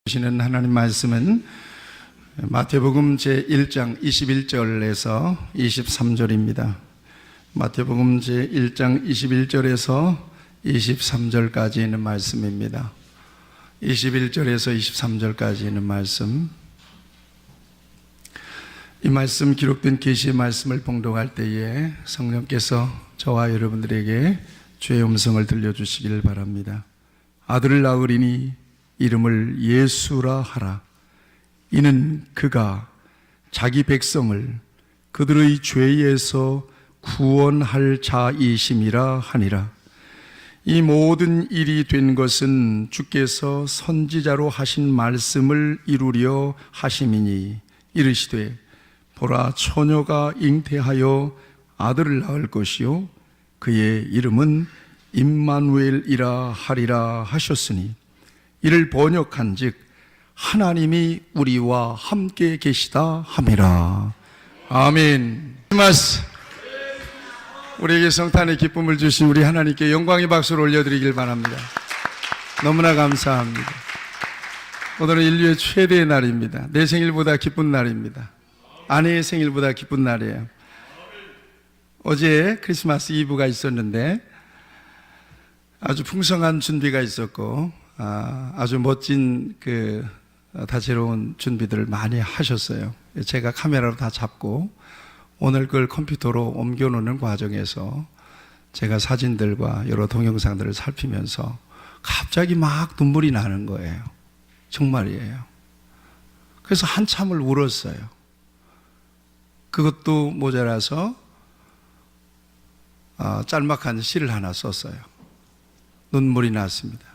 주시는 하나님 말씀은 마태복음 제1장 21절에서 23절입니다. 마태복음 제1장 21절에서 23절까지 있는 말씀입니다. 21절에서 23절까지 있는 말씀, 이 말씀 기록된 계시의 말씀을 봉독할 때에 성령께서 저와 여러분들에게 주의 음성을 들려주시길 바랍니다. 아들을 낳으리니 이름을 예수라 하라. 이는 그가 자기 백성을 그들의 죄에서 구원할 자이심이라 하니라. 이 모든 일이 된 것은 주께서 선지자로 하신 말씀을 이루려 하심이니 이르시되 보라, 처녀가 잉태하여 아들을 낳을 것이요 그의 이름은 임마누엘이라 하리라 하셨으니 이를 번역한즉 하나님이 우리와 함께 계시다 함이라. 아멘. 우리에게 성탄의 기쁨을 주신 우리 하나님께 영광의 박수를 올려드리길 바랍니다. 너무나 감사합니다. 오늘은 인류의 최대의 날입니다. 내 생일보다 기쁜 날입니다. 아내의 생일보다 기쁜 날이에요. 어제 크리스마스 이브가 있었는데 아주 풍성한 준비가 있었고 아주 멋진 다채로운 준비들을 많이 하셨어요. 제가 카메라로 다 잡고 오늘 그걸 컴퓨터로 옮겨놓는 과정에서 제가 사진들과 여러 동영상들을 살피면서 갑자기 막 눈물이 나는 거예요. 정말이에요. 그래서 한참을 울었어요. 그것도 모자라서 짤막한 시를 하나 썼어요. 눈물이 났습니다.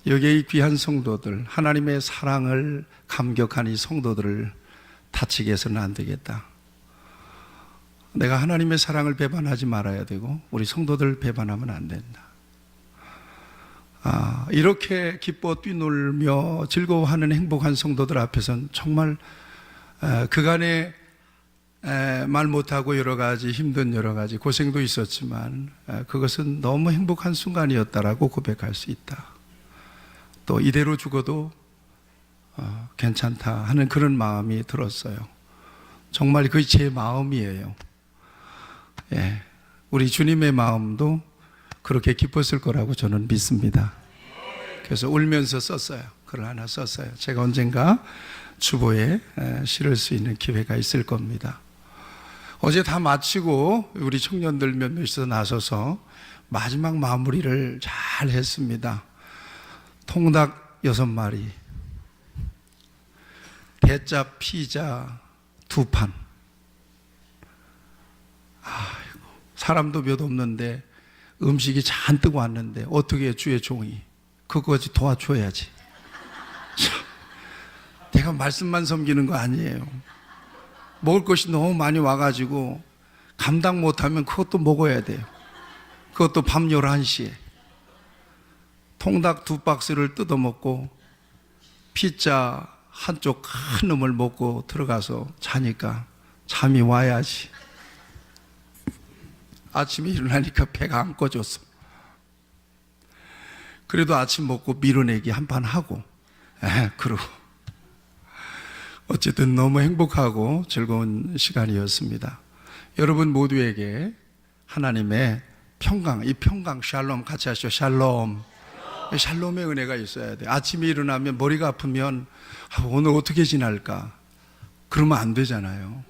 여기에 이 귀한 성도들, 하나님의 사랑을 감격한 이 성도들을 다치게 해서는 안 되겠다. 내가 하나님의 사랑을 배반하지 말아야 되고 우리 성도들을 배반하면 안 된다. 이렇게 기뻐 뛰놀며 즐거워하는 행복한 성도들 앞에서는 정말 그간에 말 못하고 여러 가지 힘든 여러 가지 고생도 있었지만 그것은 너무 행복한 순간이었다라고 고백할 수 있다. 또 이대로 죽어도 괜찮다 하는 그런 마음이 들었어요. 정말 그게 제 마음이에요. 예, 우리 주님의 마음도 그렇게 기뻤을 거라고 저는 믿습니다. 그래서 울면서 썼어요. 글을 하나 썼어요. 제가 언젠가 주보에 실을 수 있는 기회가 있을 겁니다. 어제 다 마치고 우리 청년들 몇몇이서 나서서 마지막 마무리를 잘 했습니다. 통닭 6마리, 대짜 피자 2판. 사람도 몇 없는데 음식이 잔뜩 왔는데 어떻게 주의 종이 그거까지 도와줘야지. 내가 말씀만 섬기는 거 아니에요. 먹을 것이 너무 많이 와가지고 감당 못하면 그것도 먹어야 돼요. 그것도 밤 11시에 통닭 2박스를 뜯어먹고 피자 한쪽 큰 놈을 먹고 들어가서 자니까 잠이 와야지. 아침에 일어나니까 배가 안 꺼졌어. 그래도 아침 먹고 밀어내기 한 판 하고 그러고 어쨌든 너무 행복하고 즐거운 시간이었습니다. 여러분 모두에게 하나님의 평강, 이 평강 샬롬 같이 하시죠. 샬롬. 샬롬의 은혜가 있어야 돼. 아침에 일어나면 머리가 아프면 오늘 어떻게 지날까? 그러면 안 되잖아요.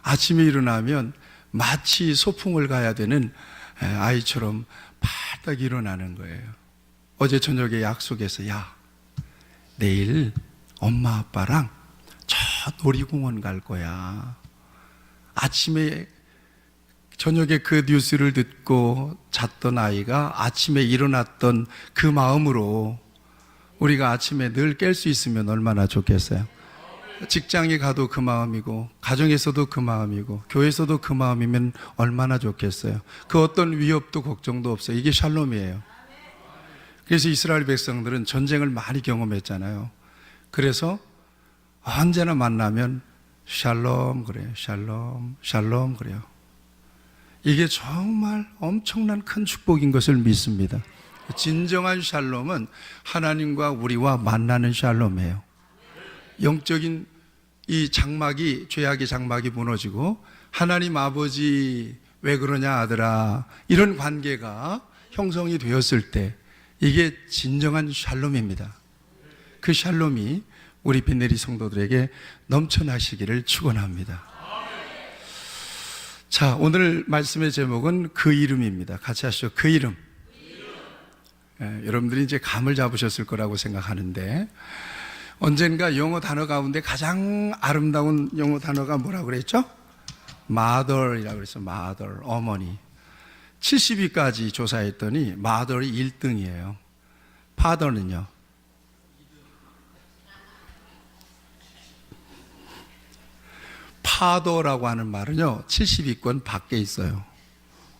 아침에 일어나면 마치 소풍을 가야 되는 아이처럼 바짝 일어나는 거예요. 어제 저녁에 약속해서 내일 엄마 아빠랑 저 놀이공원 갈 거야. 아침에 저녁에 그 뉴스를 듣고 잤던 아이가 아침에 일어났던 그 마음으로 우리가 아침에 늘 깰 수 있으면 얼마나 좋겠어요. 직장에 가도 그 마음이고 가정에서도 그 마음이고 교회에서도 그 마음이면 얼마나 좋겠어요. 그 어떤 위협도 걱정도 없어요. 이게 샬롬이에요. 그래서 이스라엘 백성들은 전쟁을 많이 경험했잖아요. 그래서 언제나 만나면 샬롬 그래요. 샬롬, 샬롬 그래요. 이게 정말 엄청난 큰 축복인 것을 믿습니다. 진정한 샬롬은 하나님과 우리와 만나는 샬롬이에요. 영적인 이 장막이, 죄악의 장막이 무너지고 하나님 아버지 왜 그러냐 아들아, 이런 관계가 형성이 되었을 때 이게 진정한 샬롬입니다. 그 샬롬이 우리 빈내리 성도들에게 넘쳐나시기를 축원합니다. 자, 오늘 말씀의 제목은 그 이름입니다. 같이 하시죠. 그 이름. 여러분들이 이제 감을 잡으셨을 거라고 생각하는데, 언젠가 영어 단어 가운데 가장 아름다운 영어 단어가 뭐라고 그랬죠? mother이라고 그랬어요. mother, 어머니. 70위까지 조사했더니 mother이 1등이에요. father는요? 파더라고 하는 말은요, 70위권 밖에 있어요.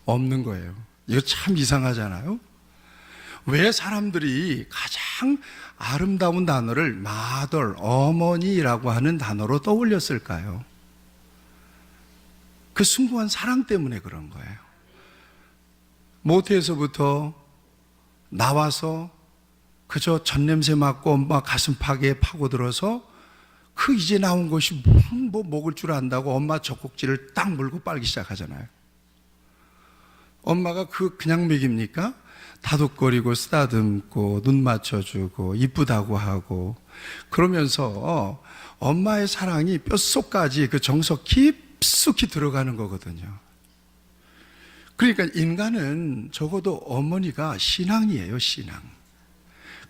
없는 거예요. 이거 참 이상하잖아요. 왜 사람들이 가장 아름다운 단어를 mother, 어머니라고 하는 단어로 떠올렸을까요? 그 숭고한 사랑 때문에 그런 거예요. 모태에서부터 나와서 그저 젖냄새 맡고 엄마 가슴팍에 파고들어서 그 이제 나온 것이 무슨 뭐 먹을 줄 안다고 엄마 젖꼭지를 딱 물고 빨기 시작하잖아요. 엄마가 그냥 먹입니까? 다독거리고 쓰다듬고 눈 맞춰주고 이쁘다고 하고 그러면서 엄마의 사랑이 뼛속까지 그 정석 깊숙이 들어가는 거거든요. 그러니까 인간은 적어도 어머니가 신앙이에요, 신앙.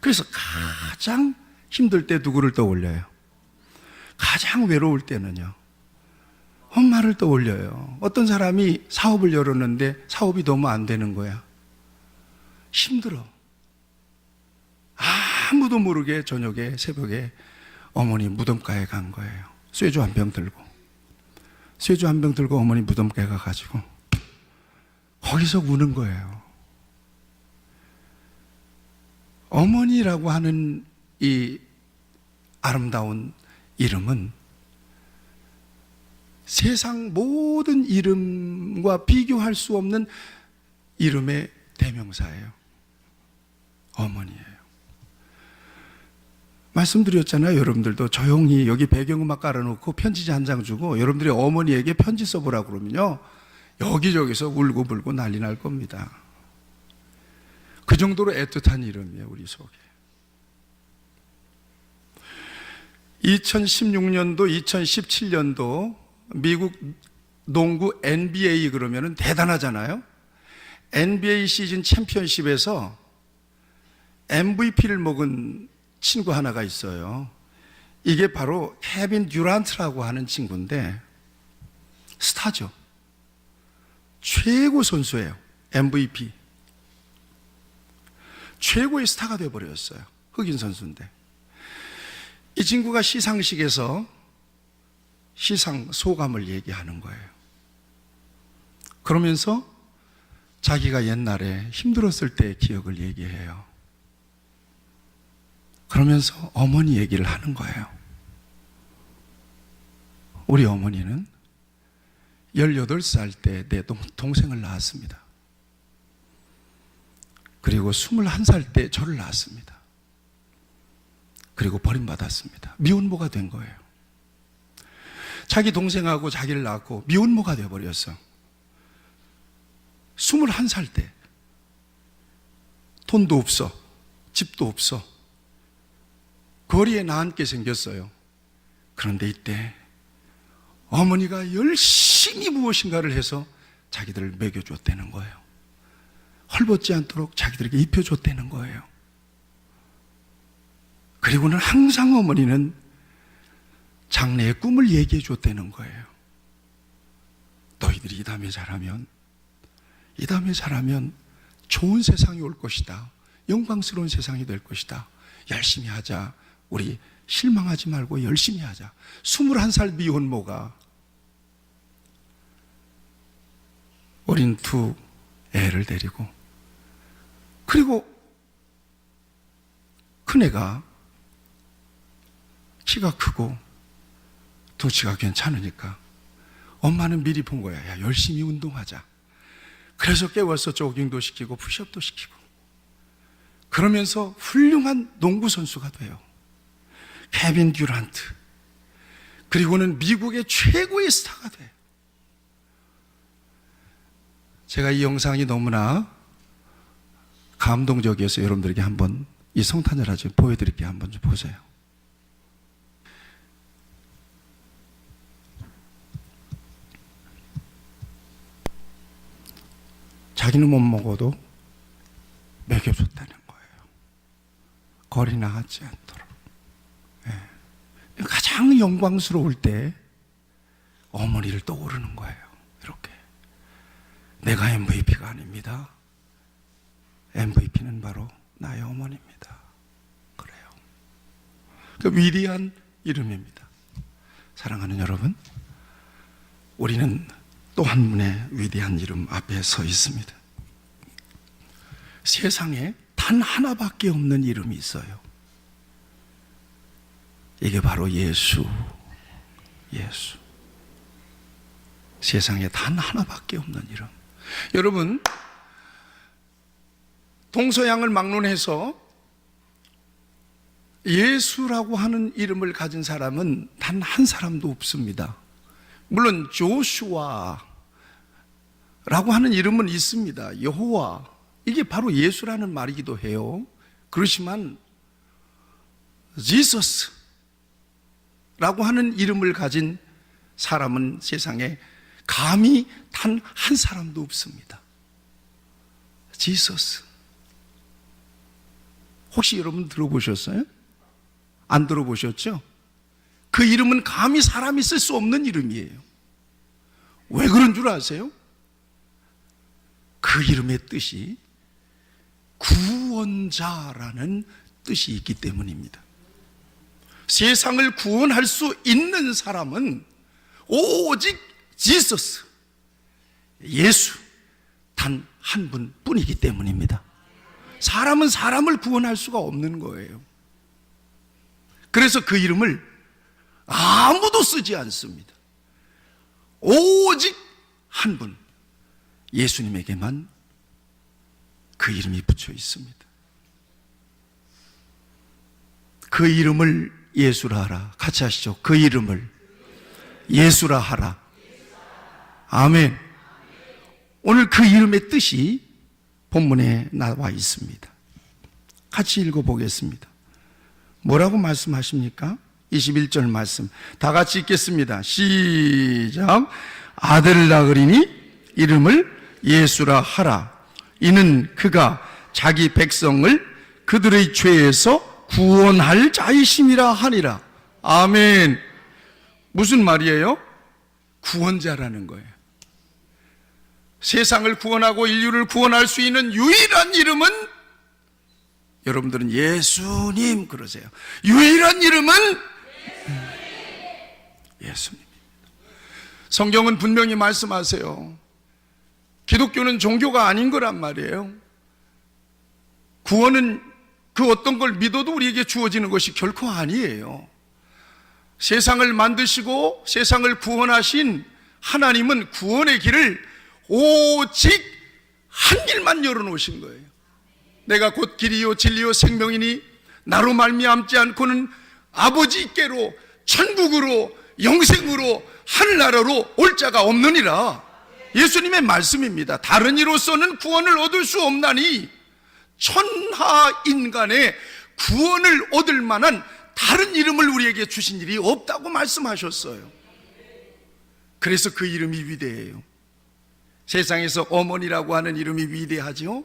그래서 가장 힘들 때 누구를 떠올려요? 가장 외로울 때는요, 엄마를 떠올려요. 어떤 사람이 사업을 열었는데 사업이 너무 안 되는 거야. 힘들어. 아무도 모르게 저녁에 새벽에 어머니 무덤가에 간 거예요. 쇠주 한 병 들고 어머니 무덤가에 가가지고 거기서 우는 거예요. 어머니라고 하는 이 아름다운 이름은 세상 모든 이름과 비교할 수 없는 이름의 대명사예요. 어머니예요. 말씀드렸잖아요. 여러분들도 조용히 여기 배경음악 깔아놓고 편지지 한 장 주고 여러분들이 어머니에게 편지 써보라고 그러면요, 여기저기서 울고 불고 난리 날 겁니다. 그 정도로 애틋한 이름이에요, 우리 속에. 2016년도, 2017년도 미국 농구 NBA 그러면은 대단하잖아요. NBA 시즌 챔피언십에서 MVP를 먹은 친구 하나가 있어요. 이게 바로 케빈 듀란트라고 하는 친구인데 스타죠. 최고 선수예요. MVP. 최고의 스타가 되어버렸어요. 흑인 선수인데. 이 친구가 시상식에서 시상 소감을 얘기하는 거예요. 그러면서 자기가 옛날에 힘들었을 때의 기억을 얘기해요. 그러면서 어머니 얘기를 하는 거예요. 우리 어머니는 18살 때 내 동생을 낳았습니다. 그리고 21살 때 저를 낳았습니다. 그리고 버림받았습니다. 미혼모가 된 거예요. 자기 동생하고 자기를 낳고 미혼모가 되어버렸어. 21살 때 돈도 없어, 집도 없어, 거리에 나앉게 생겼어요. 그런데 이때 어머니가 열심히 무엇인가를 해서 자기들을 먹여줬다는 거예요. 헐벗지 않도록 자기들에게 입혀줬다는 거예요. 그리고는 항상 어머니는 장래의 꿈을 얘기해 줬다는 거예요. 너희들이 이 다음에 잘하면 좋은 세상이 올 것이다. 영광스러운 세상이 될 것이다. 열심히 하자. 우리 실망하지 말고 열심히 하자. 21살 미혼모가 어린 두 애를 데리고, 그리고 큰애가 키가 크고 덩치가 괜찮으니까 엄마는 미리 본 거야. 야, 열심히 운동하자. 그래서 깨워서 조깅도 시키고 푸시업도 시키고 그러면서 훌륭한 농구 선수가 돼요. 케빈 듀란트. 그리고는 미국의 최고의 스타가 돼요. 제가 이 영상이 너무나 감동적이어서 여러분들에게 한번 이 성탄절을 좀 보여드릴게요. 한번 좀 보세요. 자기는 못 먹어도 먹여줬다는 거예요. 거리 나가지 않도록. 예. 가장 영광스러울 때 어머니를 떠오르는 거예요. 이렇게. 내가 MVP가 아닙니다. MVP는 바로 나의 어머니입니다. 그래요. 그 위대한 이름입니다. 사랑하는 여러분, 우리는 또 한 분의 위대한 이름 앞에 서 있습니다. 세상에 단 하나밖에 없는 이름이 있어요. 이게 바로 예수. 예수. 세상에 단 하나밖에 없는 이름. 여러분, 동서양을 막론해서 예수라고 하는 이름을 가진 사람은 단 한 사람도 없습니다. 물론 조슈아라고 하는 이름은 있습니다. 여호와, 이게 바로 예수라는 말이기도 해요. 그렇지만 지서스라고 하는 이름을 가진 사람은 세상에 감히 단 한 사람도 없습니다. 지서스. 혹시 여러분 들어보셨어요? 안 들어보셨죠? 그 이름은 감히 사람이 쓸 수 없는 이름이에요. 왜 그런 줄 아세요? 그 이름의 뜻이 구원자라는 뜻이 있기 때문입니다. 세상을 구원할 수 있는 사람은 오직 지서스, 예수 단 한 분뿐이기 때문입니다. 사람은 사람을 구원할 수가 없는 거예요. 그래서 그 이름을 아무도 쓰지 않습니다. 오직 한 분, 예수님에게만 그 이름이 붙여 있습니다. 그 이름을 예수라 하라. 같이 하시죠. 그 이름을 예수라 하라. 아멘. 오늘 그 이름의 뜻이 본문에 나와 있습니다. 같이 읽어보겠습니다. 뭐라고 말씀하십니까? 21절 말씀 다 같이 읽겠습니다. 시작. 아들을 낳으리니 이름을 예수라 하라. 이는 그가 자기 백성을 그들의 죄에서 구원할 자이심이라 하니라. 아멘. 무슨 말이에요? 구원자라는 거예요. 세상을 구원하고 인류를 구원할 수 있는 유일한 이름은, 여러분들은 예수님 그러세요. 유일한 이름은 예수님입니다. 성경은 분명히 말씀하세요. 기독교는 종교가 아닌 거란 말이에요. 구원은 그 어떤 걸 믿어도 우리에게 주어지는 것이 결코 아니에요. 세상을 만드시고 세상을 구원하신 하나님은 구원의 길을 오직 한 길만 열어놓으신 거예요. 내가 곧 길이요 진리요 생명이니 나로 말미암지 않고는 아버지께로 천국으로 영생으로 하늘나라로 올 자가 없느니라. 예수님의 말씀입니다. 다른 이로서는 구원을 얻을 수 없나니 천하 인간의 구원을 얻을 만한 다른 이름을 우리에게 주신 일이 없다고 말씀하셨어요. 그래서 그 이름이 위대해요. 세상에서 어머니라고 하는 이름이 위대하죠.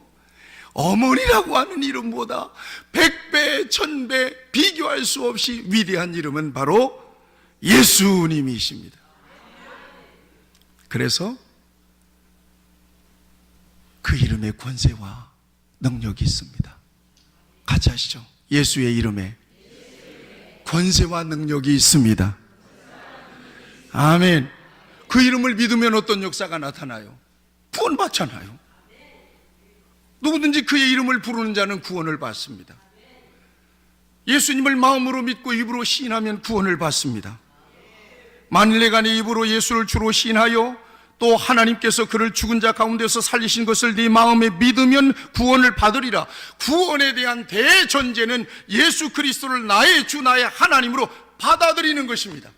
어머니라고 하는 이름보다 100배, 1000배 비교할 수 없이 위대한 이름은 바로 예수님이십니다. 그래서 그 이름의 권세와 능력이 있습니다. 같이 하시죠. 예수의 이름에 권세와 능력이 있습니다. 아멘. 그 이름을 믿으면 어떤 역사가 나타나요? 구원받잖아요. 누구든지 그의 이름을 부르는 자는 구원을 받습니다. 예수님을 마음으로 믿고 입으로 시인하면 구원을 받습니다. 만일 내가 내 입으로 예수를 주로 시인하여 또 하나님께서 그를 죽은 자 가운데서 살리신 것을 네 마음에 믿으면 구원을 받으리라. 구원에 대한 대전제는 예수 그리스도를 나의 주 나의 하나님으로 받아들이는 것입니다.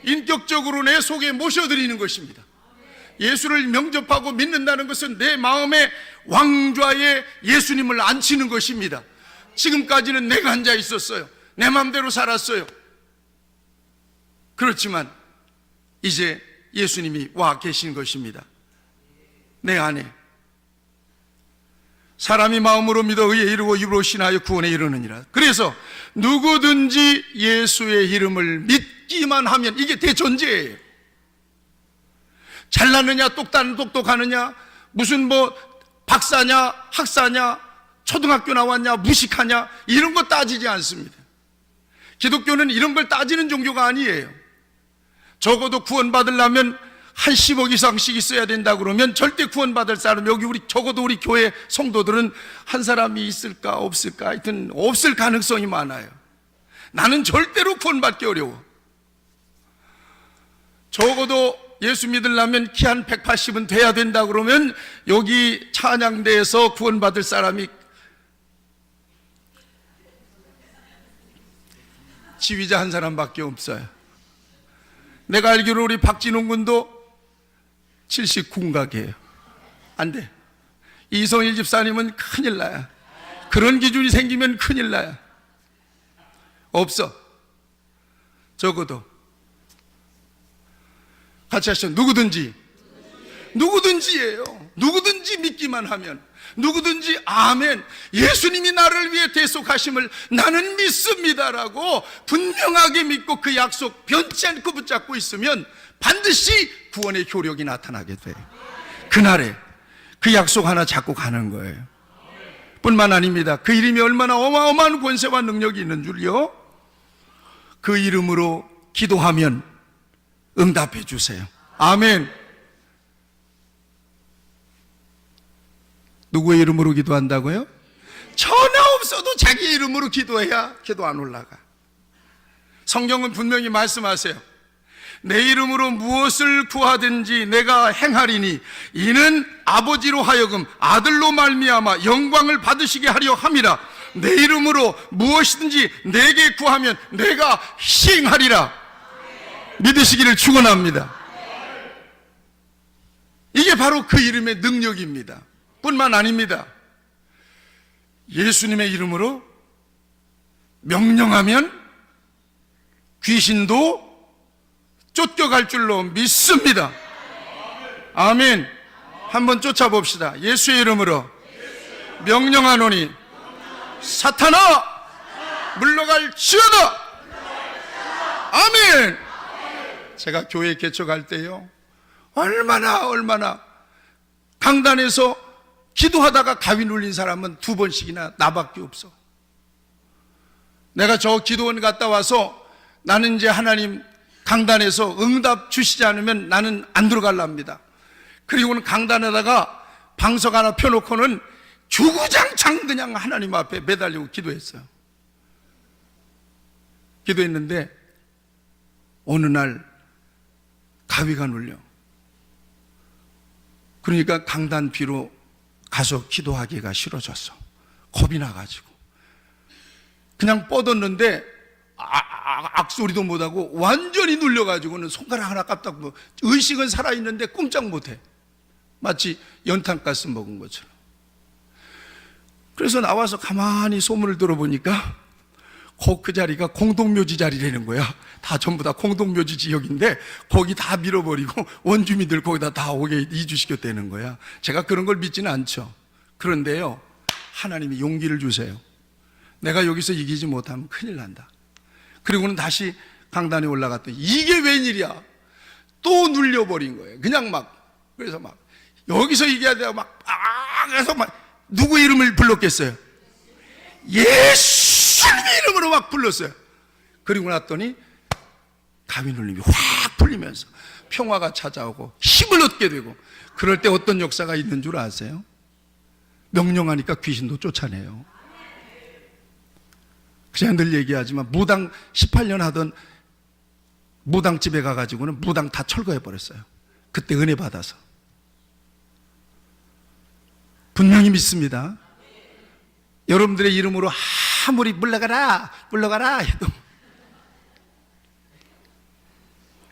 인격적으로 내 속에 모셔드리는 것입니다. 예수를 명접하고 믿는다는 것은 내 마음에 왕좌에 예수님을 앉히는 것입니다. 지금까지는 내가 앉아 있었어요. 내 마음대로 살았어요. 그렇지만 이제 예수님이 와 계신 것입니다. 내 안에. 사람이 마음으로 믿어 의에 이르고 입으로 신하여 구원에 이르느니라. 그래서 누구든지 예수의 이름을 믿기만 하면, 이게 대전제예요. 잘났느냐 똑똑하느냐 무슨 박사냐 학사냐 초등학교 나왔냐 무식하냐 이런 거 따지지 않습니다. 기독교는 이런 걸 따지는 종교가 아니에요. 적어도 구원받으려면 한 10억 이상씩 있어야 된다 그러면 절대 구원받을 사람, 적어도 우리 교회 성도들은 한 사람이 있을까 없을까, 하여튼 없을 가능성이 많아요. 나는 절대로 구원받기 어려워. 적어도 예수 믿으려면 키 한 180은 돼야 된다 그러면 여기 찬양대에서 구원받을 사람이 지휘자 한 사람밖에 없어요. 내가 알기로 우리 박진홍 군도 79인가게요. 안 돼. 이성일 집사님은 큰일 나요. 그런 기준이 생기면 큰일 나요. 없어. 적어도. 같이 하시죠. 누구든지예요. 누구든지 믿기만 하면, 누구든지 아멘, 예수님이 나를 위해 대속하심을 나는 믿습니다라고 분명하게 믿고 그 약속 변치 않고 붙잡고 있으면 반드시 구원의 효력이 나타나게 돼요. 그날에 그 약속 하나 잡고 가는 거예요. 뿐만 아닙니다. 그 이름이 얼마나 어마어마한 권세와 능력이 있는 줄요. 그 이름으로 기도하면 응답해 주세요. 아멘. 누구의 이름으로 기도한다고요? 전혀 없어도 자기 이름으로 기도해야 기도 안 올라가. 성경은 분명히 말씀하세요. 내 이름으로 무엇을 구하든지 내가 행하리니 이는 아버지로 하여금 아들로 말미암아 영광을 받으시게 하려 함이라. 내 이름으로 무엇이든지 내게 구하면 내가 시행하리라. 믿으시기를 축원합니다. 이게 바로 그 이름의 능력입니다. 뿐만 아닙니다. 예수님의 이름으로 명령하면 귀신도 쫓겨갈 줄로 믿습니다. 아멘. 한번 쫓아봅시다. 예수의 이름으로 명령하노니 사탄아 물러갈지어다. 아멘. 제가 교회 개척할 때요, 얼마나 강단에서 기도하다가 가위 눌린 사람은 2번씩이나 나밖에 없어. 내가 저 기도원 갔다 와서 나는 이제 하나님 강단에서 응답 주시지 않으면 나는 안 들어갈랍니다. 그리고는 강단에다가 방석 하나 펴놓고는 주구장창 그냥 하나님 앞에 매달리고 기도했어요. 기도했는데 어느 날 가위가 눌려. 그러니까 강단 비로 가서 기도하기가 싫어졌어. 겁이 나가지고 그냥 뻗었는데 악소리도 못하고 완전히 눌려가지고는 손가락 하나 깜딱 의식은 살아있는데 꼼짝 못해. 마치 연탄가스 먹은 것처럼. 그래서 나와서 가만히 소문을 들어보니까 그 자리가 공동묘지 자리라는 거야. 다 전부 다 공동묘지 지역인데 거기 다 밀어버리고 원주민들 거기다 다 오게 이주시켰다는 거야. 제가 그런 걸 믿지는 않죠. 그런데요, 하나님이 용기를 주세요. 내가 여기서 이기지 못하면 큰일 난다. 그리고는 다시 강단에 올라갔더니 이게 웬일이야. 또 눌려버린 거예요. 그냥 그래서 여기서 이겨야 돼요. 그래서 누구 이름을 불렀겠어요? 예수님의 이름으로 불렀어요. 그리고 났더니 가위 눌림이 확 풀리면서 평화가 찾아오고 힘을 얻게 되고, 그럴 때 어떤 역사가 있는 줄 아세요? 명령하니까 귀신도 쫓아내요. 제가 늘 얘기하지만 무당 18년 하던 무당집에 가가지고는 무당 다 철거해 버렸어요. 그때 은혜 받아서. 분명히 믿습니다. 여러분들의 이름으로 아무리 물러가라 물러가라 해도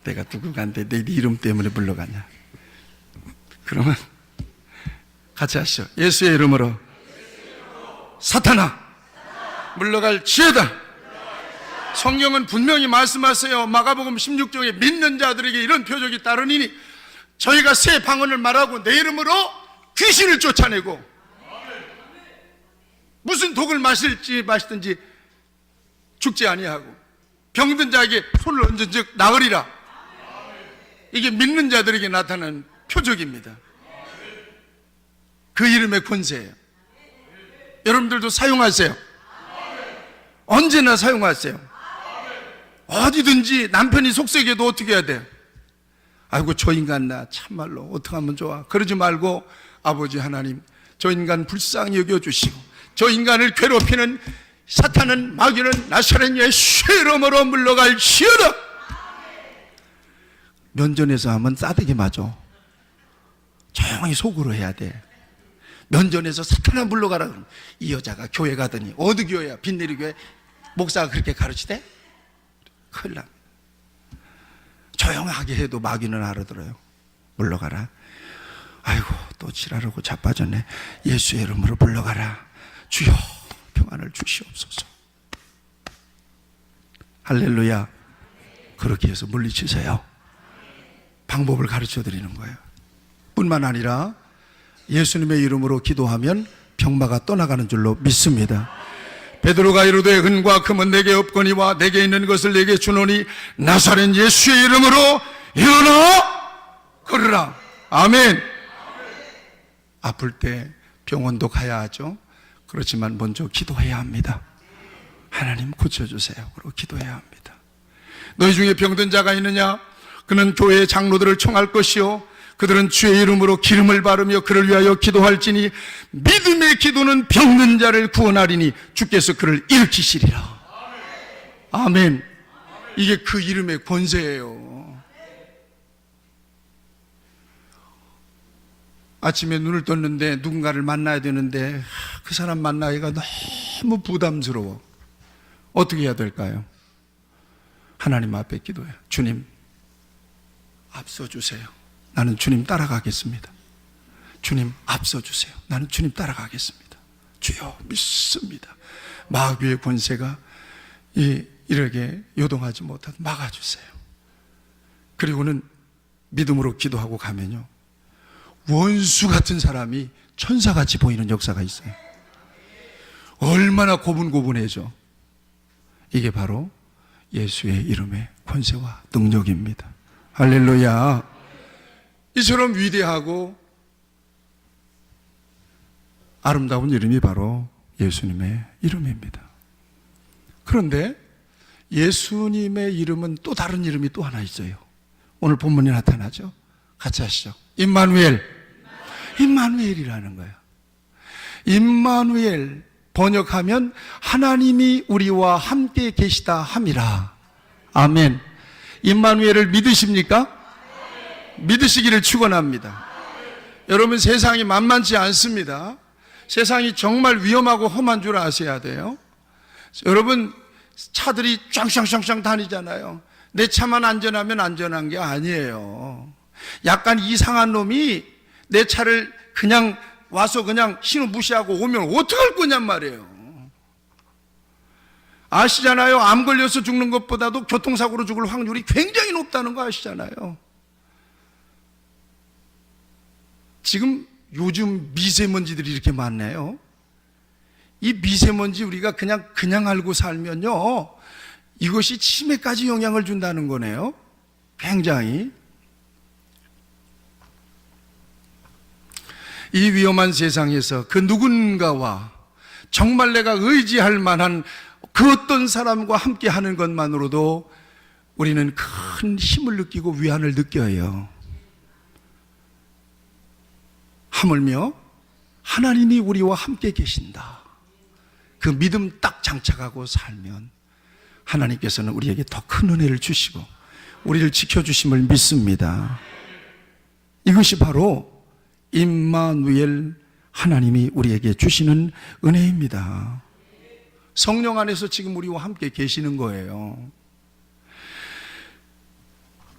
내가 누구간데 내 이름 때문에 물러가냐. 그러면 같이 하시죠. 예수의 이름으로 사탄아 물러갈 지혜다. 성경은 분명히 말씀하세요. 마가복음 16장에 믿는 자들에게 이런 표적이 따르니 저희가 새 방언을 말하고 내 이름으로 귀신을 쫓아내고 무슨 독을 마시든지 죽지 아니하고 병든 자에게 손을 얹은 즉 나으리라. 이게 믿는 자들에게 나타나는 표적입니다. 그 이름의 권세예요. 여러분들도 사용하세요. 언제나 사용하세요. 어디든지 남편이 속썩여도 어떻게 해야 돼요? 아이고 저 인간 나 참말로 어떻게 하면 좋아. 그러지 말고 아버지 하나님 저 인간 불쌍히 여겨주시고 저 인간을 괴롭히는 사탄은 마귀는 나사렛 예수의 이름으로 물러갈 지어다. 면전에서 하면 싸대기 맞아. 조용히 속으로 해야 돼. 면전에서 사탄아 물러가라 그러면 이 여자가 교회 가더니 어디 교회야? 빈내리 교회? 목사가 그렇게 가르치대? 큰일 납니다. 조용하게 해도 마귀는 알아들어요. 물러가라. 아이고 또 지랄하고 자빠졌네. 예수의 이름으로 물러가라. 주여 평안을 주시옵소서. 할렐루야. 그렇게 해서 물리치세요. 방법을 가르쳐 드리는 거예요. 뿐만 아니라 예수님의 이름으로 기도하면 병마가 떠나가는 줄로 믿습니다. 베드로가 이르되 은과 금은 내게 없거니와 내게 있는 것을 내게 주노니 나사렛 예수의 이름으로 일어나 걸으라. 아멘. 아플 때 병원도 가야 하죠. 그렇지만 먼저 기도해야 합니다. 하나님 고쳐주세요. 그리고 기도해야 합니다. 너희 중에 병든 자가 있느냐? 그는 교회의 장로들을 청할 것이요 그들은 주의 이름으로 기름을 바르며 그를 위하여 기도할지니 믿음의 기도는 병든 자를 구원하리니 주께서 그를 일으키시리라. 아멘. 이게 그 이름의 권세예요. 아침에 눈을 떴는데 누군가를 만나야 되는데 그 사람 만나기가 너무 부담스러워. 어떻게 해야 될까요? 하나님 앞에 기도해요. 주님 앞서주세요. 나는 주님 따라가겠습니다. 주님 앞서주세요. 나는 주님 따라가겠습니다. 주여 믿습니다. 마귀의 권세가 이렇게 요동하지 못하게 막아주세요. 그리고는 믿음으로 기도하고 가면요 원수 같은 사람이 천사같이 보이는 역사가 있어요. 얼마나 고분고분해져. 이게 바로 예수의 이름의 권세와 능력입니다. 할렐루야. 이처럼 위대하고 아름다운 이름이 바로 예수님의 이름입니다. 그런데 예수님의 이름은 또 다른 이름이 또 하나 있어요. 오늘 본문에 나타나죠. 같이 하시죠. 임마누엘. 임마누엘이라는 거예요. 임마누엘 번역하면 하나님이 우리와 함께 계시다 함이라. 아멘. 임마누엘을 믿으십니까? 믿으시기를 축원합니다. 여러분 세상이 만만치 않습니다. 세상이 정말 위험하고 험한 줄 아셔야 돼요. 여러분 차들이 짱짱짱짱 다니잖아요. 내 차만 안전하면 안전한 게 아니에요. 약간 이상한 놈이 내 차를 그냥 와서 그냥 신호 무시하고 오면 어떡할 거냔 말이에요. 아시잖아요. 암 걸려서 죽는 것보다도 교통사고로 죽을 확률이 굉장히 높다는 거 아시잖아요. 지금 요즘 미세먼지들이 이렇게 많네요. 이 미세먼지 우리가 그냥 알고 살면요 이것이 치매까지 영향을 준다는 거네요. 굉장히 이 위험한 세상에서 그 누군가와 정말 내가 의지할 만한 그 어떤 사람과 함께 하는 것만으로도 우리는 큰 힘을 느끼고 위안을 느껴요. 하물며 하나님이 우리와 함께 계신다. 그 믿음 딱 장착하고 살면 하나님께서는 우리에게 더 큰 은혜를 주시고 우리를 지켜주심을 믿습니다. 이것이 바로 임마누엘, 하나님이 우리에게 주시는 은혜입니다. 성령 안에서 지금 우리와 함께 계시는 거예요.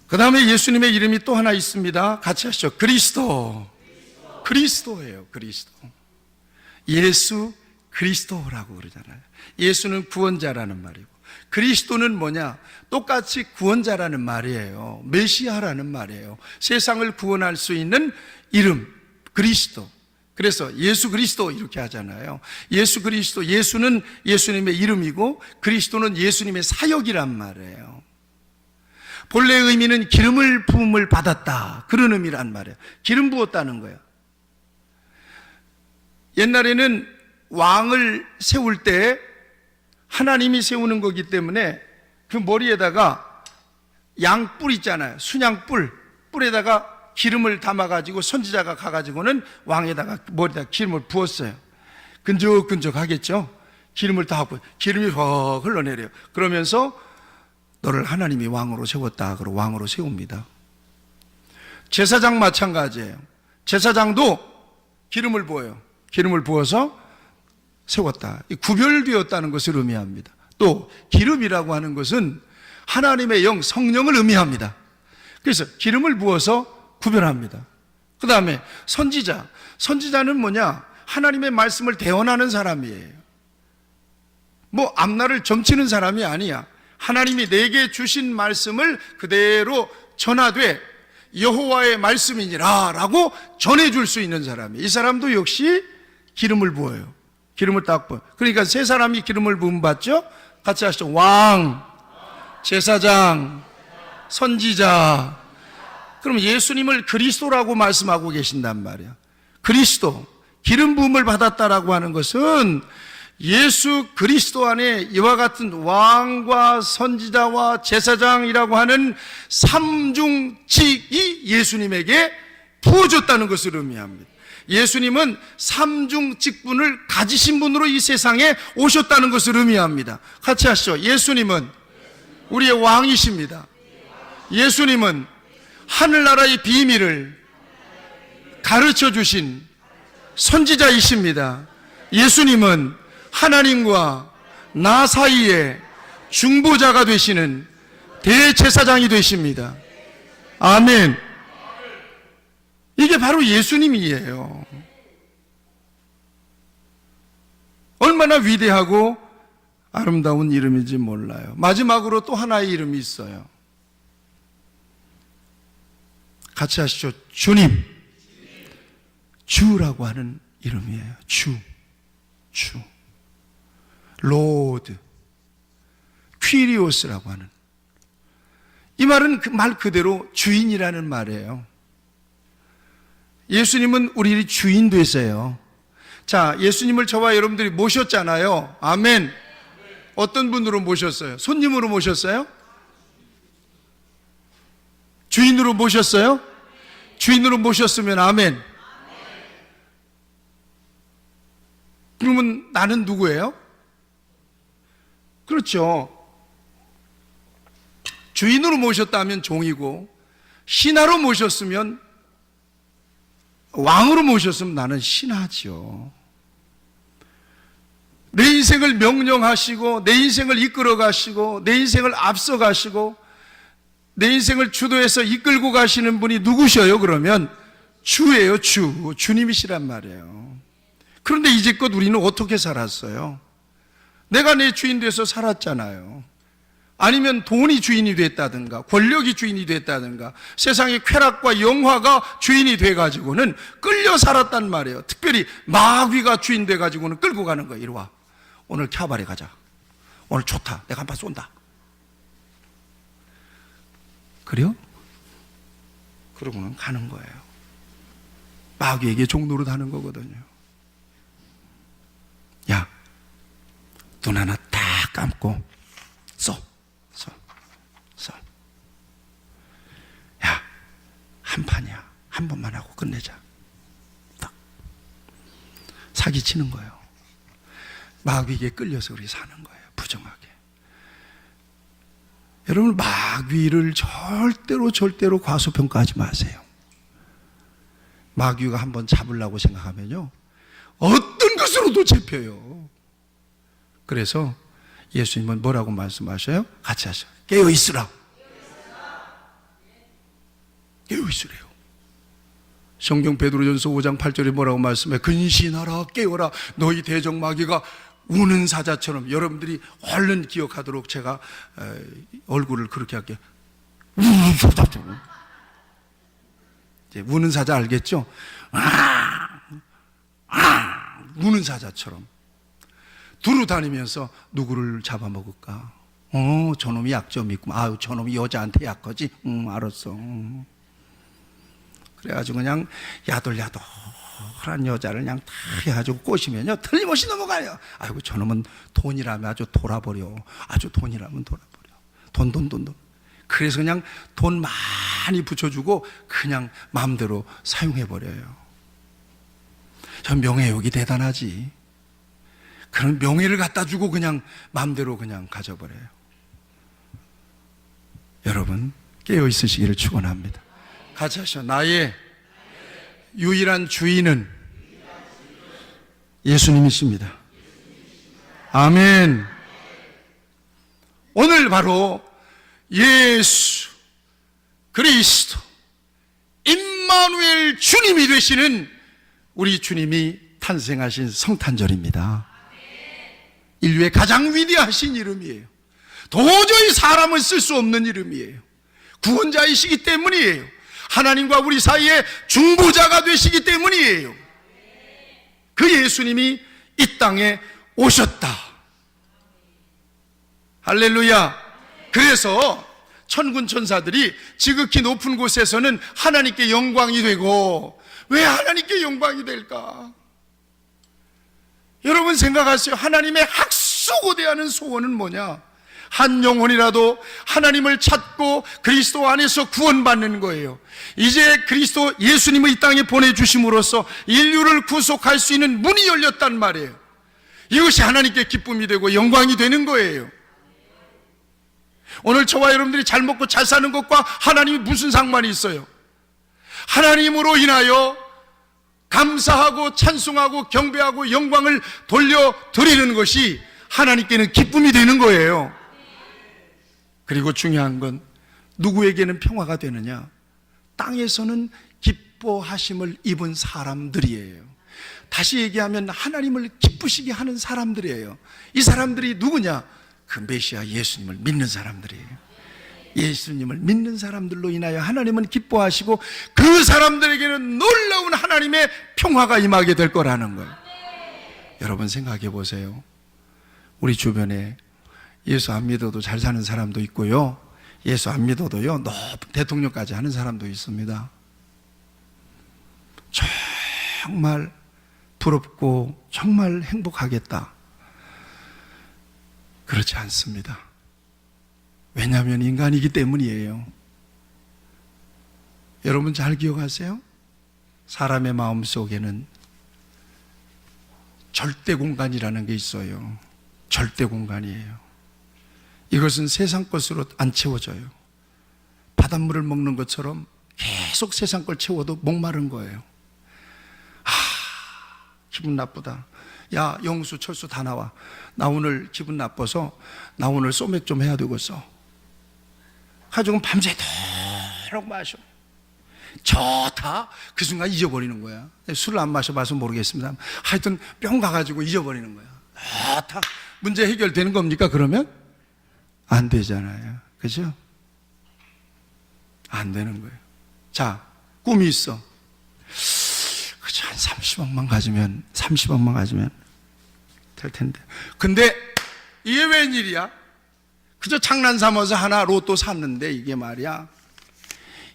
그 다음에 예수님의 이름이 또 하나 있습니다. 같이 하시죠. 그리스도. 그리스도예요. 그리스도. 예수 그리스도라고 그러잖아요. 예수는 구원자라는 말이고, 그리스도는 뭐냐? 똑같이 구원자라는 말이에요. 메시아라는 말이에요. 세상을 구원할 수 있는 이름, 그리스도. 그래서 예수 그리스도 이렇게 하잖아요. 예수 그리스도, 예수는 예수님의 이름이고 그리스도는 예수님의 사역이란 말이에요. 본래 의미는 기름을 부음을 받았다, 그런 의미란 말이에요. 기름 부었다는 거예요. 옛날에는 왕을 세울 때 하나님이 세우는 거기 때문에 그 머리에다가 양뿔 있잖아요. 순양뿔, 뿔에다가 기름을 담아가지고 선지자가 가가지고는 왕에다가 머리에다가 기름을 부었어요. 끈적끈적 하겠죠. 기름을 다 부어, 기름이 확 흘러내려요. 그러면서 너를 하나님이 왕으로 세웠다, 그러고 왕으로 세웁니다. 제사장 마찬가지예요. 제사장도 기름을 부어요. 기름을 부어서 세웠다. 구별되었다는 것을 의미합니다. 또 기름이라고 하는 것은 하나님의 영, 성령을 의미합니다. 그래서 기름을 부어서 구별합니다. 그 다음에 선지자. 선지자는 뭐냐? 하나님의 말씀을 대언하는 사람이에요. 뭐 앞날을 점치는 사람이 아니야. 하나님이 내게 주신 말씀을 그대로 전하되 여호와의 말씀이니라 라고 전해줄 수 있는 사람이에요. 이 사람도 역시 기름을 부어요. 기름을 딱 부어요. 그러니까 세 사람이 기름을 부음 받죠? 같이 하시죠. 왕, 제사장, 선지자. 그럼 예수님을 그리스도라고 말씀하고 계신단 말이야. 그리스도, 기름 부음을 받았다라고 하는 것은 예수 그리스도 안에 이와 같은 왕과 선지자와 제사장이라고 하는 삼중직이 예수님에게 부어졌다는 것을 의미합니다. 예수님은 삼중직분을 가지신 분으로 이 세상에 오셨다는 것을 의미합니다. 같이 하시죠. 예수님은 우리의 왕이십니다. 예수님은 하늘나라의 비밀을 가르쳐 주신 선지자이십니다. 예수님은 하나님과 나 사이에 중보자가 되시는 대제사장이 되십니다. 아멘. 이게 바로 예수님이에요. 얼마나 위대하고 아름다운 이름인지 몰라요. 마지막으로 또 하나의 이름이 있어요. 같이 하시죠. 주님. 주라고 하는 이름이에요. 주. 로드. 퀴리오스라고 하는. 이 말은 그 말 그대로 주인이라는 말이에요. 예수님은 우리 주인 되세요. 자, 예수님을 저와 여러분들이 모셨잖아요. 아멘. 어떤 분으로 모셨어요? 손님으로 모셨어요? 주인으로 모셨어요? 주인으로 모셨으면 아멘. 그러면 나는 누구예요? 그렇죠. 주인으로 모셨다면 종이고, 신하로 모셨으면, 왕으로 모셨으면 나는 신하죠. 내 인생을 명령하시고, 내 인생을 이끌어 가시고, 내 인생을 앞서 가시고, 내 인생을 주도해서 이끌고 가시는 분이 누구셔요? 그러면 주예요. 주님이시란 말이에요. 그런데 이제껏 우리는 어떻게 살았어요? 내가 내 주인 돼서 살았잖아요. 아니면 돈이 주인이 됐다든가, 권력이 주인이 됐다든가, 세상의 쾌락과 영화가 주인이 돼가지고는 끌려 살았단 말이에요. 특별히 마귀가 주인 돼가지고는 끌고 가는 거예요. 이리 와, 오늘 캬바레 가자. 오늘 좋다, 내가 한 판 쏜다. 그래요? 그러고는 가는 거예요. 마귀에게 종노릇 하는 거거든요. 야, 눈 하나 딱 감고 써. 야, 한 판이야. 한 번만 하고 끝내자. 딱 사기치는 거예요. 마귀에게 끌려서 우리 사는 거예요. 부정하게. 여러분, 마귀를 절대로 과소평가하지 마세요. 마귀가 한번 잡으려고 생각하면요, 어떤 것으로도 잡혀요. 그래서 예수님은 뭐라고 말씀하셔요? 같이 하셔요. 깨어있으라. 깨어있으래요. 성경 베드로전서 5장 8절에 뭐라고 말씀해? 근신하라, 깨어라. 너희 대적마귀가 우는 사자처럼. 여러분들이 얼른 기억하도록 제가 얼굴을 그렇게 할게요. 이제 우는 사자 알겠죠? 우는 사자처럼 두루 다니면서 누구를 잡아먹을까? 저놈이 약점이 있구만. 아유, 저놈이 여자한테 약하지? 알았어. 그래가지고 그냥 야돌야돌한 여자를 그냥 다 해가지고 꼬시면요, 틀림없이 넘어가요. 아이고, 저놈은 돈이라면 아주 돌아버려. 아주 돈이라면 돌아버려. 돈. 그래서 그냥 돈 많이 붙여주고 그냥 마음대로 사용해버려요. 전 명예욕이 대단하지. 그런 명예를 갖다 주고 그냥 마음대로 그냥 가져버려요. 여러분, 깨어있으시기를 축원합니다. 같이 하시죠. 나의 유일한 주인은 예수님이십니다. 아멘. 오늘 바로 예수 그리스도 임마누엘 주님이 되시는 우리 주님이 탄생하신 성탄절입니다. 인류의 가장 위대하신 이름이에요. 도저히 사람은 쓸 수 없는 이름이에요. 구원자이시기 때문이에요. 하나님과 우리 사이에 중보자가 되시기 때문이에요. 그 예수님이 이 땅에 오셨다. 할렐루야. 그래서 천군 천사들이 지극히 높은 곳에서는 하나님께 영광이 되고, 왜 하나님께 영광이 될까? 여러분 생각하세요. 하나님의 학수고대하는 소원은 뭐냐? 한 영혼이라도 하나님을 찾고 그리스도 안에서 구원받는 거예요. 이제 그리스도 예수님을 이 땅에 보내주심으로써 인류를 구속할 수 있는 문이 열렸단 말이에요. 이것이 하나님께 기쁨이 되고 영광이 되는 거예요. 오늘 저와 여러분들이 잘 먹고 잘 사는 것과 하나님이 무슨 상관이 있어요? 하나님으로 인하여 감사하고 찬송하고 경배하고 영광을 돌려드리는 것이 하나님께는 기쁨이 되는 거예요. 그리고 중요한 건 누구에게는 평화가 되느냐? 땅에서는 기뻐하심을 입은 사람들이에요. 다시 얘기하면 하나님을 기쁘시게 하는 사람들이에요. 이 사람들이 누구냐? 그 메시아 예수님을 믿는 사람들이에요. 예수님을 믿는 사람들로 인하여 하나님은 기뻐하시고 그 사람들에게는 놀라운 하나님의 평화가 임하게 될 거라는 거예요. 여러분 생각해 보세요. 우리 주변에 예수 안 믿어도 잘 사는 사람도 있고요, 예수 안 믿어도요 높은 대통령까지 하는 사람도 있습니다. 정말 부럽고 정말 행복하겠다. 그렇지 않습니다. 왜냐하면 인간이기 때문이에요. 여러분 잘 기억하세요? 사람의 마음 속에는 절대 공간이라는 게 있어요. 절대 공간이에요. 이것은 세상 것으로 안 채워져요. 바닷물을 먹는 것처럼 계속 세상 걸 채워도 목마른 거예요. 기분 나쁘다. 야, 영수, 철수 다 나와. 나 오늘 기분 나빠서 나 오늘 소맥 좀 해야 되겠어. 가지고 밤새도록 마셔. 좋다. 그 순간 잊어버리는 거야. 술을 안 마셔봐서 모르겠습니다. 하여튼 뿅 가가지고 잊어버리는 거야. 좋다. 문제 해결되는 겁니까 그러면? 안 되잖아요. 그죠? 안 되는 거예요. 자, 꿈이 있어. 그죠? 한 30억만 가지면 될 텐데. 근데 이게 웬일이야? 그저 장난 삼아서 하나 로또 샀는데 이게 말이야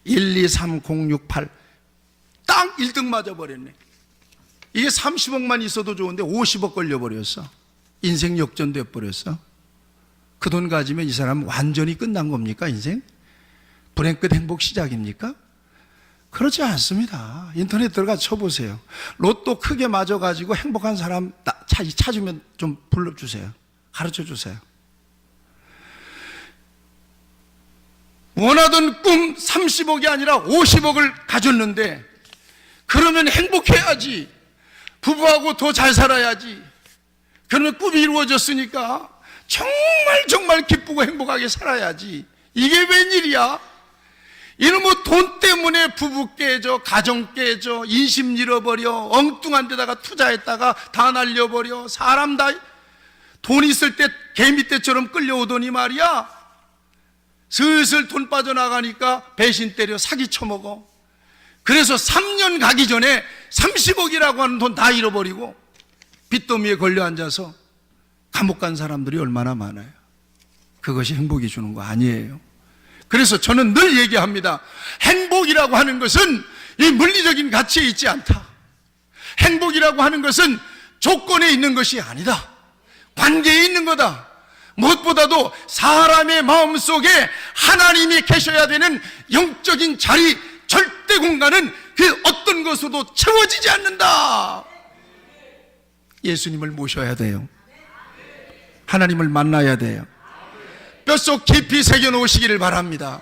1, 2, 3, 0, 6, 8 딱 1등 맞아버렸네. 이게 30억만 있어도 좋은데 50억 걸려버렸어. 인생 역전돼 버렸어. 그 돈 가지면 이 사람 완전히 끝난 겁니까 인생? 불행 끝 행복 시작입니까? 그렇지 않습니다. 인터넷 들어가 쳐보세요. 로또 크게 맞아가지고 행복한 사람 찾으면 좀 불러주세요. 가르쳐주세요. 원하던 꿈 30억이 아니라 50억을 가졌는데 그러면 행복해야지. 부부하고 더 잘 살아야지. 그러면 꿈이 이루어졌으니까 정말 기쁘고 행복하게 살아야지. 이게 웬일이야? 이놈의 돈 때문에 부부 깨져, 가정 깨져, 인심 잃어버려, 엉뚱한 데다가 투자했다가 다 날려버려. 사람 다 돈 있을 때 개미떼처럼 끌려오더니 말이야, 슬슬 돈 빠져나가니까 배신 때려 사기 쳐먹어. 그래서 3년 가기 전에 30억이라고 하는 돈 다 잃어버리고 빚더미에 걸려 앉아서 감옥 간 사람들이 얼마나 많아요. 그것이 행복이 주는 거 아니에요. 그래서 저는 늘 얘기합니다. 행복이라고 하는 것은 이 물리적인 가치에 있지 않다. 행복이라고 하는 것은 조건에 있는 것이 아니다. 관계에 있는 거다. 무엇보다도 사람의 마음속에 하나님이 계셔야 되는 영적인 자리, 절대 공간은 그 어떤 것으로도 채워지지 않는다. 예수님을 모셔야 돼요. 하나님을 만나야 돼요. 뼛속 깊이 새겨놓으시기를 바랍니다.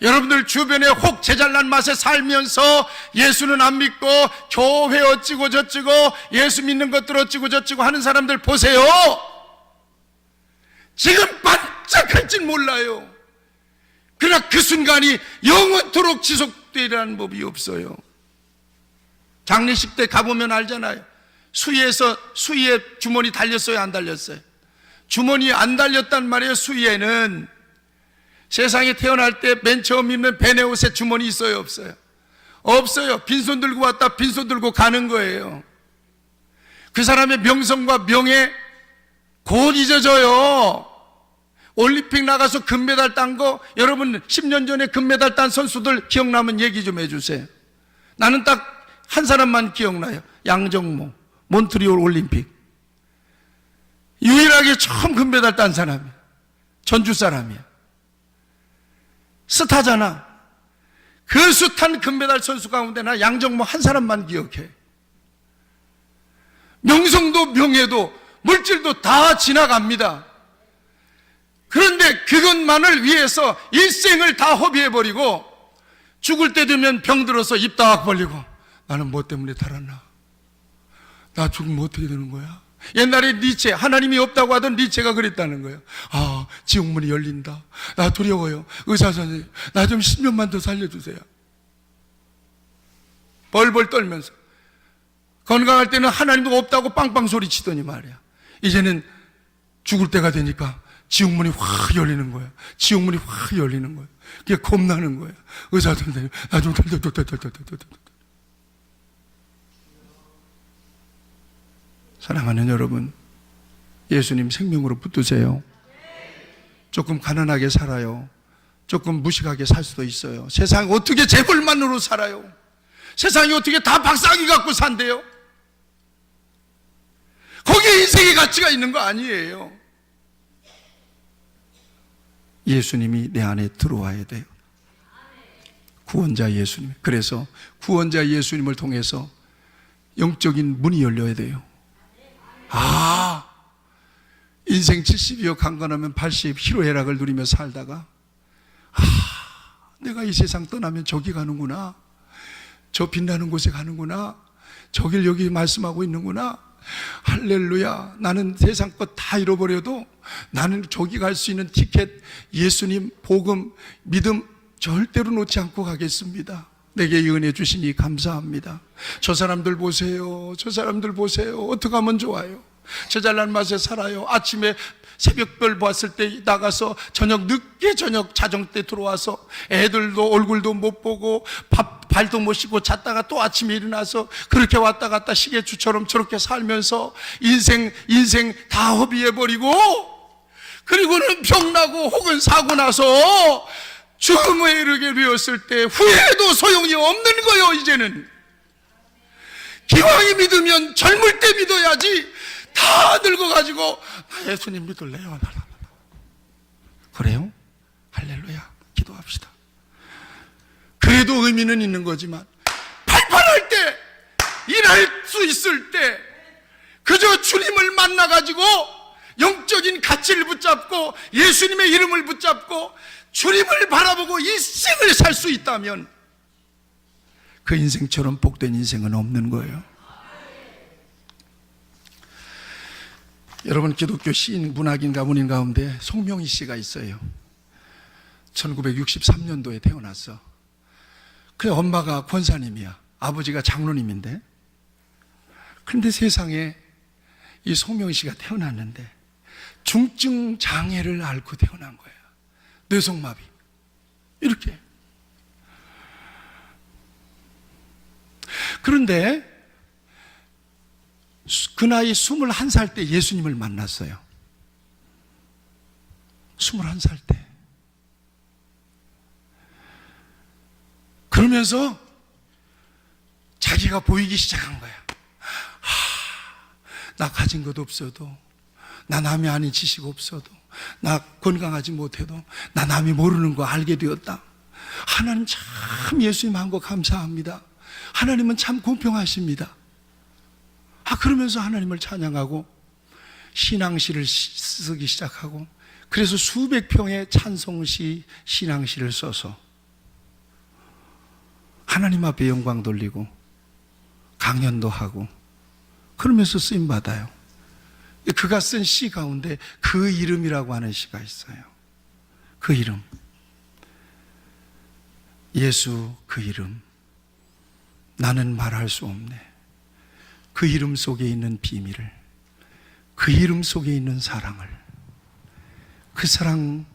여러분들 주변에 혹 제잘난 맛에 살면서 예수는 안 믿고 교회 어찌고 저찌고 예수 믿는 것들 어찌고 저찌고 하는 사람들 보세요. 지금 반짝할진 몰라요. 그러나 그 순간이 영원토록 지속되리라는 법이 없어요. 장례식 때 가보면 알잖아요. 수의에 주머니 달렸어요, 안 달렸어요? 주머니 안 달렸단 말이에요. 수의에는 세상에 태어날 때 맨 처음 입는 베네옷에 주머니 있어요, 없어요? 없어요. 빈손 들고 왔다 빈손 들고 가는 거예요. 그 사람의 명성과 명예 곧 잊어져요. 올림픽 나가서 금메달 딴 거, 여러분 10년 전에 금메달 딴 선수들 기억나면 얘기 좀 해주세요. 나는 딱 한 사람만 기억나요. 양정모, 몬트리올 올림픽. 유일하게 처음 금메달 딴 사람이야. 전주 사람이야. 스타잖아. 그 숱한 금메달 선수 가운데 나 양정모 한 사람만 기억해. 명성도 명예도 물질도 다 지나갑니다. 그런데 그것만을 위해서 일생을 다 허비해버리고 죽을 때 되면 병들어서 입 딱 벌리고 나는 뭐 때문에 달았나? 나 죽으면 어떻게 되는 거야? 옛날에 니체, 하나님이 없다고 하던 니체가 그랬다는 거예요. 아, 지옥문이 열린다. 나 두려워요. 의사 선생님, 나 좀 10년만 더 살려주세요. 벌벌 떨면서. 건강할 때는 하나님도 없다고 빵빵 소리치더니 말이야. 이제는 죽을 때가 되니까 지옥문이 확 열리는 거야. 지옥문이 확 열리는 거야. 그게 겁나는 거야. 의사 선생님, 나 좀 사랑하는 여러분, 예수님 생명으로 붙드세요. 조금 가난하게 살아요. 조금 무식하게 살 수도 있어요. 세상이 어떻게 재벌만으로 살아요? 세상이 어떻게 다 박사학위 갖고 산대요? 거기에 인생의 가치가 있는 거 아니에요. 예수님이 내 안에 들어와야 돼요. 구원자 예수님. 그래서 구원자 예수님을 통해서 영적인 문이 열려야 돼요. 아, 인생 70이요 강건하면 80 희로애락을 누리며 살다가 내가 이 세상 떠나면 저기 가는구나, 저 빛나는 곳에 가는구나, 저길 여기 말씀하고 있는구나, 할렐루야. 나는 세상 것 다 잃어버려도 나는 저기 갈 수 있는 티켓, 예수님 복음 믿음 절대로 놓지 않고 가겠습니다. 내게 이 은혜 주시니 감사합니다. 저 사람들 보세요. 저 사람들 보세요. 어떻게 하면 좋아요? 저 잘난 맛에 살아요. 아침에 새벽별 봤을 때 나가서 늦게 저녁 자정 때 들어와서 애들도 얼굴도 못 보고 발도 못 씻고 잤다가 또 아침에 일어나서 그렇게 왔다 갔다 시계추처럼 저렇게 살면서 인생 다 허비해버리고, 그리고는 병나고 혹은 사고 나서 죽음에 이르게 되었을 때 후회해도 소용이 없는 거예요. 이제는 기왕이 믿으면 젊을 때 믿어야지. 다 늙어가지고 나 예수님 믿을래요. 그래요? 할렐루야. 기도합시다. 그래도 의미는 있는 거지만 팔팔할 때, 일할 수 있을 때 그저 주님을 만나가지고 영적인 가치를 붙잡고 예수님의 이름을 붙잡고 주님을 바라보고 일생을 살 수 있다면 그 인생처럼 복된 인생은 없는 거예요. 여러분, 기독교 시인, 문학인, 가문인 가운데 송명희 씨가 있어요. 1963년도에 태어났어. 그 엄마가 권사님이야. 아버지가 장로님인데. 그런데 세상에 이 송명희 씨가 태어났는데 중증 장애를 앓고 태어난 거예요. 뇌성마비. 이렇게. 그런데 그 나이 21살 때 예수님을 만났어요. 21살 때. 그러면서 자기가 보이기 시작한 거야. 나 가진 것 없어도, 나 남이 아닌 지식 없어도, 나 건강하지 못해도 나 남이 모르는 거 알게 되었다. 하나님 참 예수님 한 거 감사합니다. 하나님은 참 공평하십니다. 그러면서 하나님을 찬양하고 신앙시를 쓰기 시작하고, 그래서 수백 평의 찬송시, 신앙시를 써서 하나님 앞에 영광 돌리고 강연도 하고 그러면서 쓰임받아요. 그가 쓴 시 가운데 그 이름이라고 하는 시가 있어요. 그 이름. 예수 그 이름. 나는 말할 수 없네. 그 이름 속에 있는 비밀을, 그 이름 속에 있는 사랑을, 그 사랑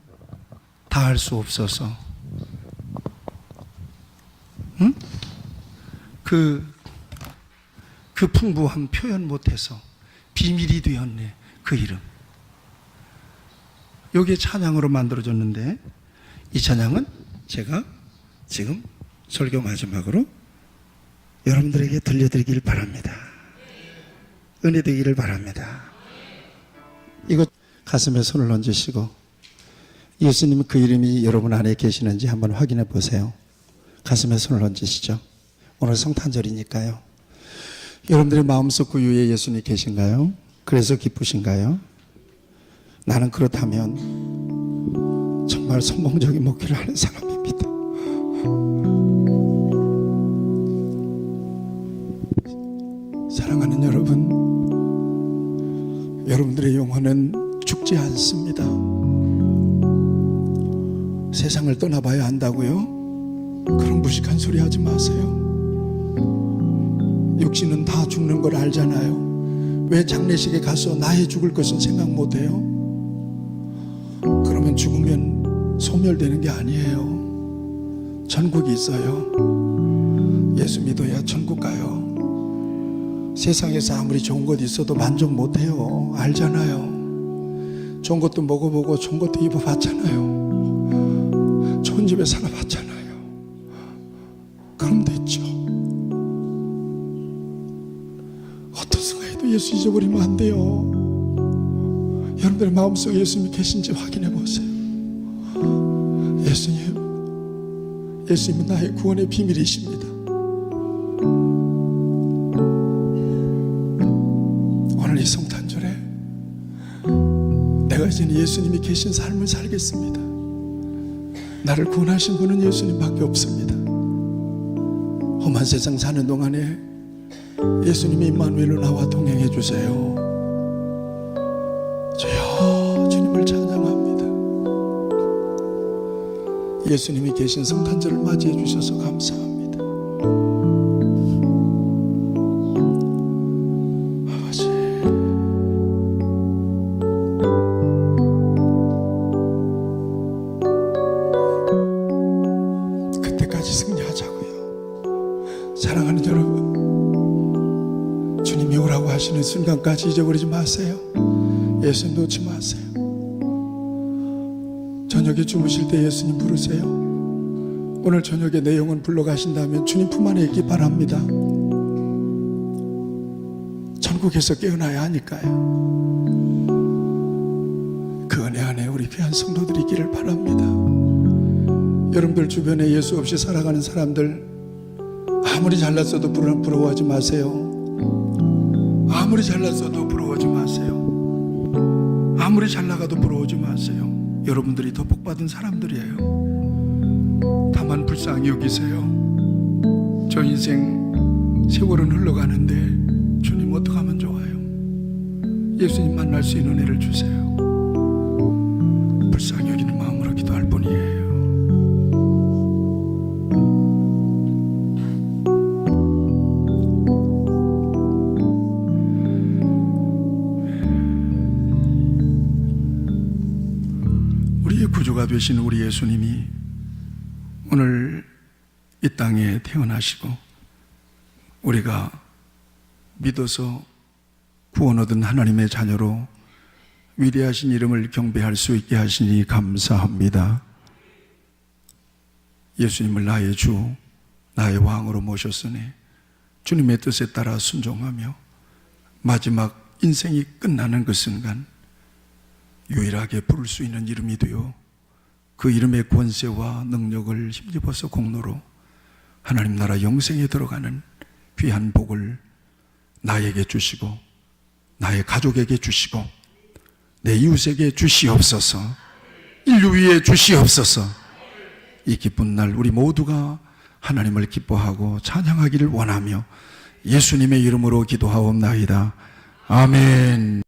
다할 수 없어서, 응? 그 풍부함 표현 못해서 비밀이 되었네. 그 이름. 요게 찬양으로 만들어졌는데, 이 찬양은 제가 지금 설교 마지막으로 여러분들에게 들려드리길 바랍니다. 은혜 되기를 바랍니다. 이거 가슴에 손을 얹으시고 예수님 그 이름이 여러분 안에 계시는지 한번 확인해 보세요. 가슴에 손을 얹으시죠. 오늘 성탄절이니까요. 여러분들의 마음속 구유에 예수님이 계신가요? 그래서 기쁘신가요? 나는 그렇다면 정말 성공적인 목회를 하는 사람입니다. 사랑하는 여러분, 여러분들의 영혼은 죽지 않습니다. 세상을 떠나봐야 한다고요? 그런 무식한 소리 하지 마세요. 육신은 다 죽는 걸 알잖아요. 왜 장례식에 가서 나의 죽을 것은 생각 못해요? 그러면 죽으면 소멸되는 게 아니에요. 천국이 있어요. 예수 믿어야 천국 가요. 세상에서 아무리 좋은 것 있어도 만족 못해요. 알잖아요. 좋은 것도 먹어보고 좋은 것도 입어봤잖아요. 좋은 집에 살아봤잖아요. 그럼 됐죠. 어떤 순간에도 예수 잊어버리면 안 돼요. 여러분들의 마음속에 예수님이 계신지 확인해 보세요. 예수님은 나의 구원의 비밀이십니다. 오늘 이 성탄절에 내가 이제는 예수님이 계신 삶을 살겠습니다. 나를 구원하신 분은 예수님밖에 없습니다. 험한 세상 사는 동안에 예수님이 임마누엘로 나와 동행해 주세요. 주여, 주님을 찬양합니다. 예수님이 계신 성탄절을 맞이해 주셔서 감사합니다. 아버지, 그때까지 승리하자고요. 사랑하는 여러분, 주님이 오라고 하시는 순간까지 잊어버리지 마세요. 예수님 놓지 마세요. 저녁에 주무실 때 예수님 부르세요. 오늘 저녁에 내 영혼 불러가신다면 주님 품 안에 있기 바랍니다. 천국에서 깨어나야 하니까요. 그 은혜 안에 우리 귀한 성도들이 있기를 바랍니다. 여러분들 주변에 예수 없이 살아가는 사람들 아무리 잘났어도 부러워하지 마세요. 아무리 잘났어도 부러워하지 마세요. 아무리 잘나가도 부러워하지 마세요. 여러분들이 더 복받은 사람들이에요. 다만 불쌍히 여기세요. 저 인생 세월은 흘러가는데 주님 어떻게 하면 좋아요? 예수님 만날 수 있는 은혜를 주세요. 불쌍히 여기는 마음으로 기도할 뿐이에요. 우리의 구주가 되신 우리 예수님이 오늘 이 땅에 태어나시고 우리가 믿어서 구원 얻은 하나님의 자녀로 위대하신 이름을 경배할 수 있게 하시니 감사합니다. 예수님을 나의 주, 나의 왕으로 모셨으니 주님의 뜻에 따라 순종하며 마지막 인생이 끝나는 그 순간 유일하게 부를 수 있는 이름이 되어 그 이름의 권세와 능력을 힘입어서 공로로 하나님 나라 영생에 들어가는 귀한 복을 나에게 주시고 나의 가족에게 주시고 내 이웃에게 주시옵소서. 인류 위에 주시옵소서. 이 기쁜 날 우리 모두가 하나님을 기뻐하고 찬양하기를 원하며 예수님의 이름으로 기도하옵나이다. 아멘.